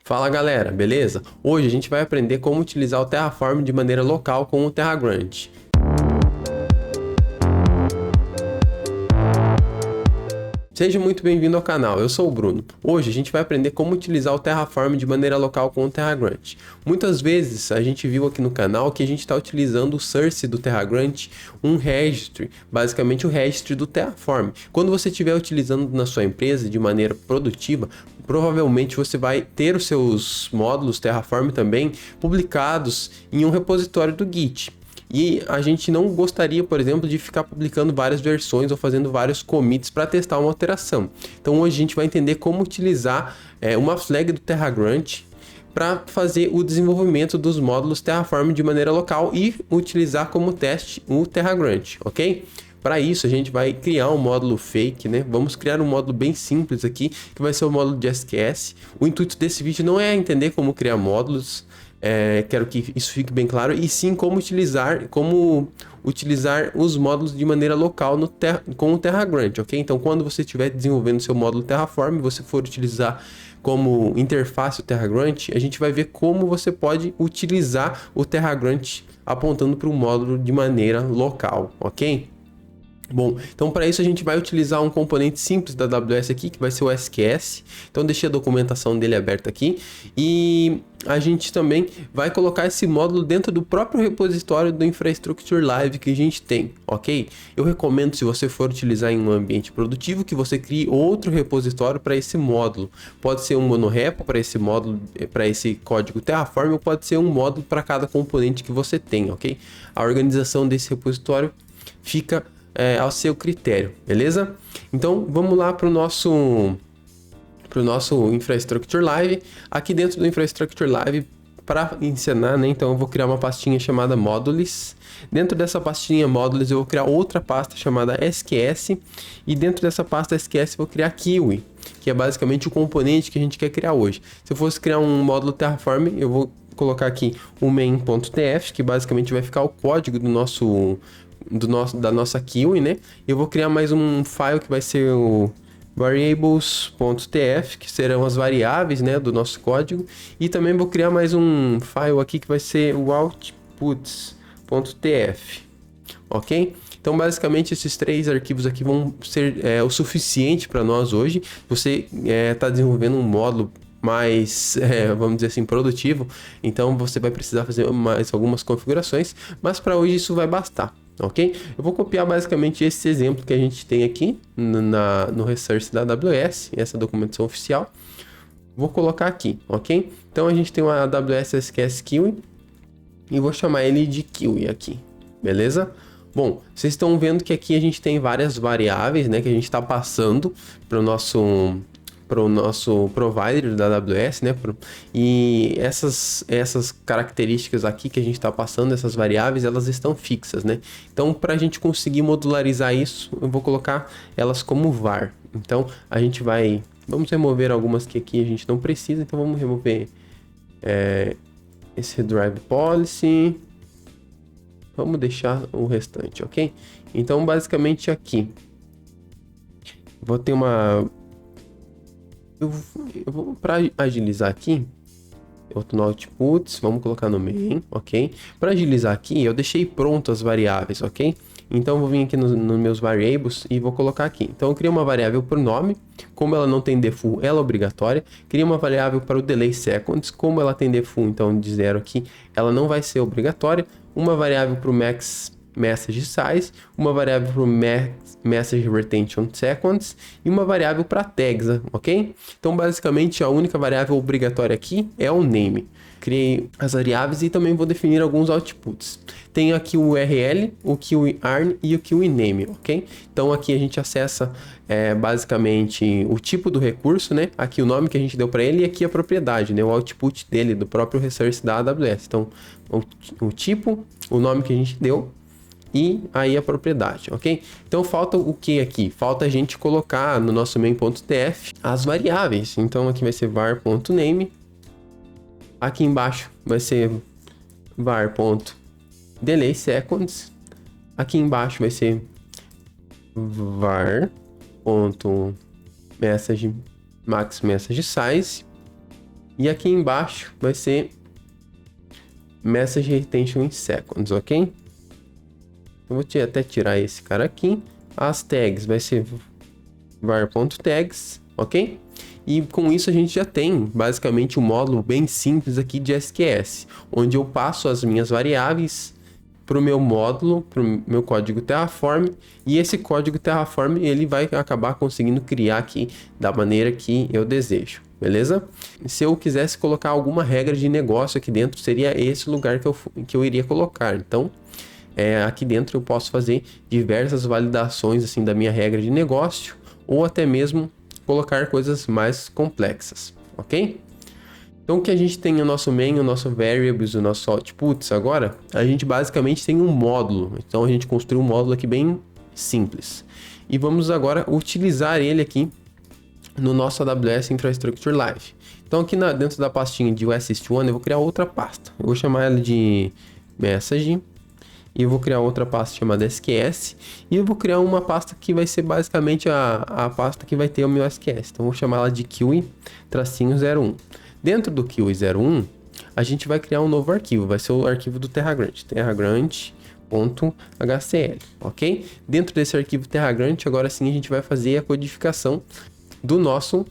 Fala galera, beleza? Hoje a gente vai aprender como utilizar o Terraform de maneira local com o TerraGrunt. Seja muito bem-vindo ao canal, eu sou o Bruno. Hoje a gente vai aprender como utilizar o Terraform de maneira local com o TerraGrunt. Muitas vezes a gente viu aqui no canal que a gente está utilizando o source do TerraGrunt, um registry, basicamente o registry do Terraform. Quando você estiver utilizando na sua empresa de maneira produtiva, provavelmente você vai ter os seus módulos Terraform também publicados em um repositório do Git. E a gente não gostaria, por exemplo, de ficar publicando várias versões ou fazendo vários commits para testar uma alteração. Então hoje a gente vai entender como utilizar uma flag do TerraGrunt para fazer o desenvolvimento dos módulos Terraform de maneira local e utilizar como teste o TerraGrunt, ok? Para isso a gente vai criar um módulo fake, né? Vamos criar um módulo bem simples aqui, que vai ser o módulo de SQS. O intuito desse vídeo não é entender como criar módulos, quero que isso fique bem claro, e sim como utilizar os módulos de maneira local com o TerraGrunt, ok? Então quando você estiver desenvolvendo seu módulo Terraform, você for utilizar como interface o TerraGrunt, a gente vai ver como você pode utilizar o TerraGrunt apontando para o módulo de maneira local, ok? Bom, então para isso a gente vai utilizar um componente simples da AWS aqui, que vai ser o SQS. Então deixei a documentação dele aberta aqui. E a gente também vai colocar esse módulo dentro do próprio repositório do Infrastructure Live que a gente tem, ok? Eu recomendo, se você for utilizar em um ambiente produtivo, que você crie outro repositório para esse módulo. Pode ser um monorepo para esse módulo, para esse código Terraform, ou pode ser um módulo para cada componente que você tem, ok? A organização desse repositório fica ao seu critério, beleza? Então vamos lá para o nosso Infrastructure Live. Aqui dentro do Infrastructure Live, para ensinar, né? Então eu vou criar uma pastinha chamada Modules. Dentro dessa pastinha Modules eu vou criar outra pasta chamada SQS, e dentro dessa pasta SQS eu vou criar Kiwi, que é basicamente o componente que a gente quer criar hoje. Se eu fosse criar um módulo Terraform, eu vou colocar aqui o main.tf, que basicamente vai ficar o código da nossa Kiwi, né? Eu vou criar mais um file que vai ser o variables.tf, que serão as variáveis, né, do nosso código, e também vou criar mais um file aqui que vai ser o outputs.tf, ok? Então basicamente esses três arquivos aqui vão ser o suficiente para nós hoje. Você está desenvolvendo um módulo mais, vamos dizer assim, produtivo, então você vai precisar fazer mais algumas configurações, mas para hoje isso vai bastar. Ok? Eu vou copiar basicamente esse exemplo que a gente tem aqui no resource da AWS, essa documentação oficial. Vou colocar aqui, ok? Então a gente tem uma AWS SQS Kiwi e vou chamar ele de Kiwi aqui, beleza? Bom, vocês estão vendo que aqui a gente tem várias variáveis, né, que a gente está passando para o nosso provider da AWS, né? E essas características aqui que a gente está passando, essas variáveis, elas estão fixas, né? Então, para a gente conseguir modularizar isso, eu vou colocar elas como var. Então, vamos remover algumas que aqui a gente não precisa. Então, vamos remover esse drive policy. Vamos deixar o restante, ok? Então, basicamente aqui, vou ter uma... Eu vou, para agilizar aqui, eu vou no outputs, vamos colocar no main, ok? Para agilizar aqui, eu deixei pronto as variáveis, ok? Então eu vou vir aqui nos meus variables e vou colocar aqui. Então eu criei uma variável por nome, como ela não tem default, ela é obrigatória. Criei uma variável para o delay seconds, como ela tem default, então de 0 aqui, ela não vai ser obrigatória. Uma variável para o max message size, uma variável para o message retention seconds e uma variável para tags, ok? Então basicamente a única variável obrigatória aqui é o name. Criei as variáveis e também vou definir alguns outputs. Tenho aqui o URL, o Kiwi Earn e o Kiwi Name, ok? Então aqui a gente acessa basicamente o tipo do recurso, né? Aqui o nome que a gente deu para ele e aqui a propriedade, né? O output dele, do próprio resource da AWS. Então o tipo, o nome que a gente deu e aí a propriedade, ok? Então falta o que aqui? Falta a gente colocar no nosso main.tf as variáveis. Então aqui vai ser var.name. Aqui embaixo vai ser var.delay seconds. Aqui embaixo vai ser var.message max message size. E aqui embaixo vai ser Message Retention in Seconds, ok? Eu vou até tirar esse cara aqui. As tags vai ser var.tags, ok? E com isso a gente já tem basicamente um módulo bem simples aqui de SQS, onde eu passo as minhas variáveis para o meu módulo, para o meu código Terraform, e esse código Terraform ele vai acabar conseguindo criar aqui da maneira que eu desejo, beleza? Se eu quisesse colocar alguma regra de negócio aqui dentro, seria esse lugar que eu iria colocar. Então, aqui dentro eu posso fazer diversas validações assim da minha regra de negócio, ou até mesmo colocar coisas mais complexas, ok? Então, o que a gente tem no nosso main, o nosso variables, o nosso outputs agora, a gente basicamente tem um módulo. Então, a gente construiu um módulo aqui bem simples. E vamos agora utilizar ele aqui no nosso AWS Infrastructure Live. Então, aqui dentro da pastinha de Assist1, eu vou criar outra pasta. Eu vou chamar ela de Message. E eu vou criar outra pasta chamada SQS. E eu vou criar uma pasta que vai ser basicamente a pasta que vai ter o meu SQS. Então, eu vou chamar ela de Kiwi-01. Dentro do Kiwi01, a gente vai criar um novo arquivo. Vai ser o arquivo do TerraGrant. TerraGrant.hcl, ok? Dentro desse arquivo TerraGrant, agora sim a gente vai fazer a codificação do nosso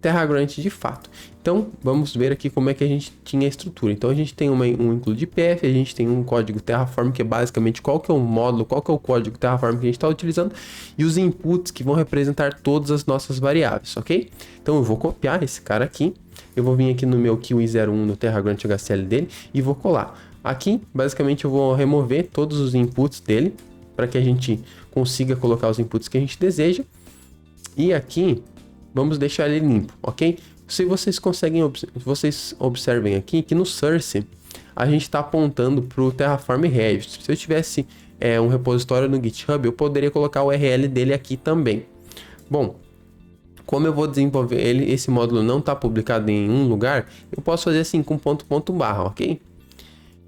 TerraGrant de fato. Então, vamos ver aqui como é que a gente tinha a estrutura. Então, a gente tem um include path, a gente tem um código Terraform, que é basicamente qual que é o módulo, qual que é o código Terraform que a gente está utilizando, e os inputs que vão representar todas as nossas variáveis, ok? Então, eu vou copiar esse cara aqui, eu vou vir aqui no meu Kiwi01, no TerraGrant HCL dele, e vou colar. Aqui, basicamente, eu vou remover todos os inputs dele, para que a gente consiga colocar os inputs que a gente deseja. E aqui, vamos deixar ele limpo, ok? Se vocês vocês observem aqui que no source a gente está apontando para o Terraform Registry. Se eu tivesse um repositório no GitHub, eu poderia colocar o URL dele aqui também. Bom, como eu vou desenvolver ele, esse módulo não está publicado em um lugar, eu posso fazer assim com ponto barra, ok?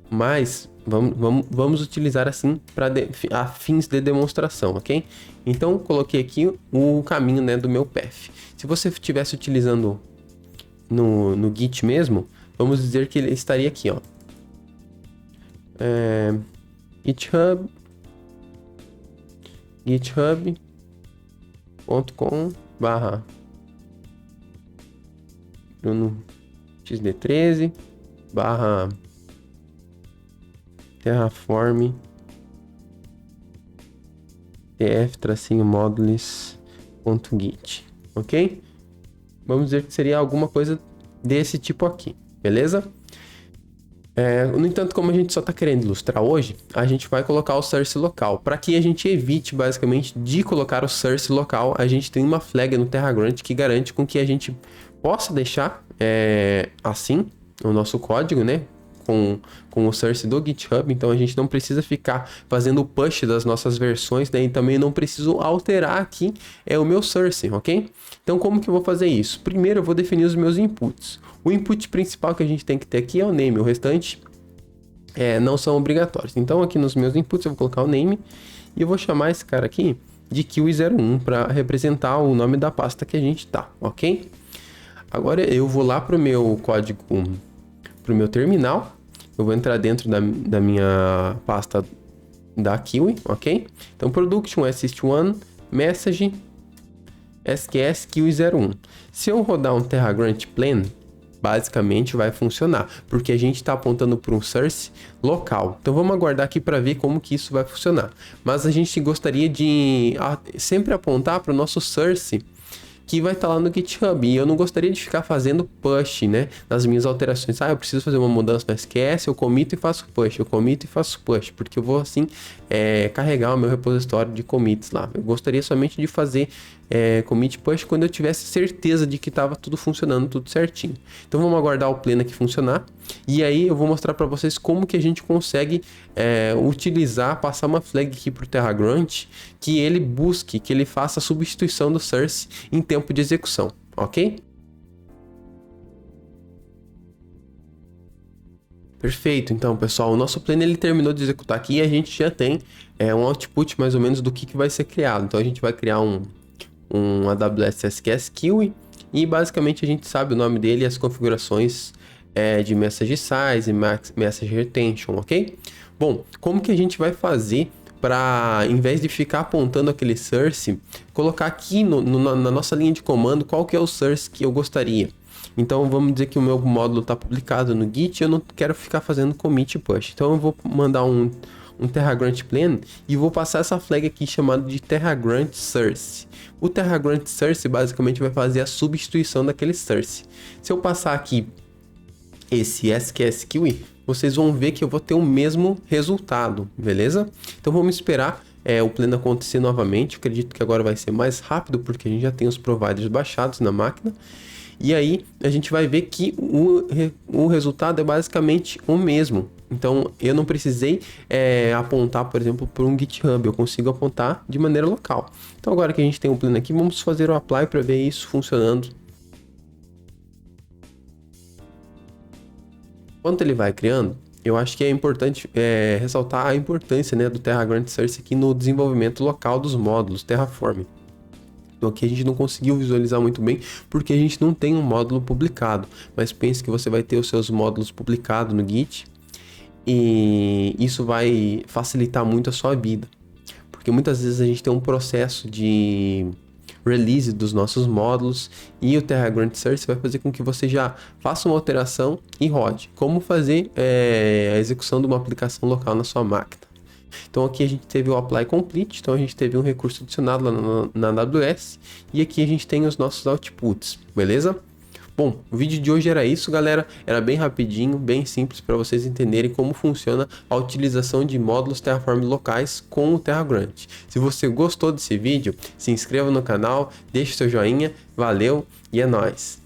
Mas vamos utilizar assim para fins de demonstração, ok? Então, coloquei aqui o caminho, né, do meu path. Se você estivesse utilizando no Git mesmo, vamos dizer que ele estaria aqui, ó. github.com/Bruno XD13 Terraform tf-modules.git, ok? Vamos dizer que seria alguma coisa desse tipo aqui, beleza? No entanto, como a gente só está querendo ilustrar hoje, a gente vai colocar o source local. Para que a gente evite, basicamente, de colocar o source local, a gente tem uma flag no TerraGrant que garante com que a gente possa deixar assim o nosso código, né? Com o source do GitHub, então a gente não precisa ficar fazendo o push das nossas versões, né? E também não preciso alterar aqui o meu source, ok? Então como que eu vou fazer isso? Primeiro eu vou definir os meus inputs. O input principal que a gente tem que ter aqui é o name, o restante não são obrigatórios. Então aqui nos meus inputs eu vou colocar o name e eu vou chamar esse cara aqui de Kiwi01 para representar o nome da pasta que a gente tá, ok? Agora eu vou lá para o meu código, para o meu terminal, eu vou entrar dentro da minha pasta da Kiwi, ok? Então, production, assist1, message, SQS, Kiwi01. Se eu rodar um TerraGrant plan, basicamente vai funcionar, porque a gente está apontando para um source local. Então, vamos aguardar aqui para ver como que isso vai funcionar. Mas a gente gostaria de sempre apontar para o nosso source que vai estar lá no GitHub, e eu não gostaria de ficar fazendo push, né, nas minhas alterações. Eu preciso fazer uma mudança no SQS, eu comito e faço push, porque eu vou assim carregar o meu repositório de commits lá. Eu gostaria somente de fazer commit push quando eu tivesse certeza de que estava tudo funcionando, tudo certinho. Então vamos aguardar o pleno aqui funcionar, e aí eu vou mostrar para vocês como que a gente consegue passar uma flag aqui para o TerraGrant, que ele faça a substituição do source em tempo de execução, ok? Perfeito, então pessoal, o nosso plano ele terminou de executar aqui e a gente já tem um output mais ou menos do que vai ser criado. Então a gente vai criar um AWS SQS Kiwi e basicamente a gente sabe o nome dele e as configurações de message size e message retention, ok? Bom, como que a gente vai fazer para, em vez de ficar apontando aquele source, colocar aqui na nossa linha de comando qual que é o source que eu gostaria? Então vamos dizer que o meu módulo está publicado no Git e eu não quero ficar fazendo commit push. Então eu vou mandar um TerraGrant plan e vou passar essa flag aqui chamada de TerraGrant source. O TerraGrant source basicamente vai fazer a substituição daquele source. Se eu passar aqui esse SQSQI, vocês vão ver que eu vou ter o mesmo resultado, beleza? Então vamos esperar o plano acontecer novamente. Eu acredito que agora vai ser mais rápido porque a gente já tem os providers baixados na máquina. E aí a gente vai ver que o resultado é basicamente o mesmo. Então eu não precisei apontar, por exemplo, por um GitHub. Eu consigo apontar de maneira local. Então agora que a gente tem um plano aqui, vamos fazer o apply para ver isso funcionando. Enquanto ele vai criando, eu acho que é importante ressaltar a importância, né, do TerraGrant source aqui no desenvolvimento local dos módulos Terraform. Então aqui a gente não conseguiu visualizar muito bem porque a gente não tem um módulo publicado, mas pense que você vai ter os seus módulos publicados no Git e isso vai facilitar muito a sua vida, porque muitas vezes a gente tem um processo de release dos nossos módulos e o TerraGrant source vai fazer com que você já faça uma alteração e rode. Como fazer a execução de uma aplicação local na sua máquina. Então aqui a gente teve o apply complete, então a gente teve um recurso adicionado lá na AWS e aqui a gente tem os nossos outputs, beleza? Bom, o vídeo de hoje era isso, galera, era bem rapidinho, bem simples para vocês entenderem como funciona a utilização de módulos Terraform locais com o TerraGrant. Se você gostou desse vídeo, se inscreva no canal, deixe seu joinha, valeu e é nóis!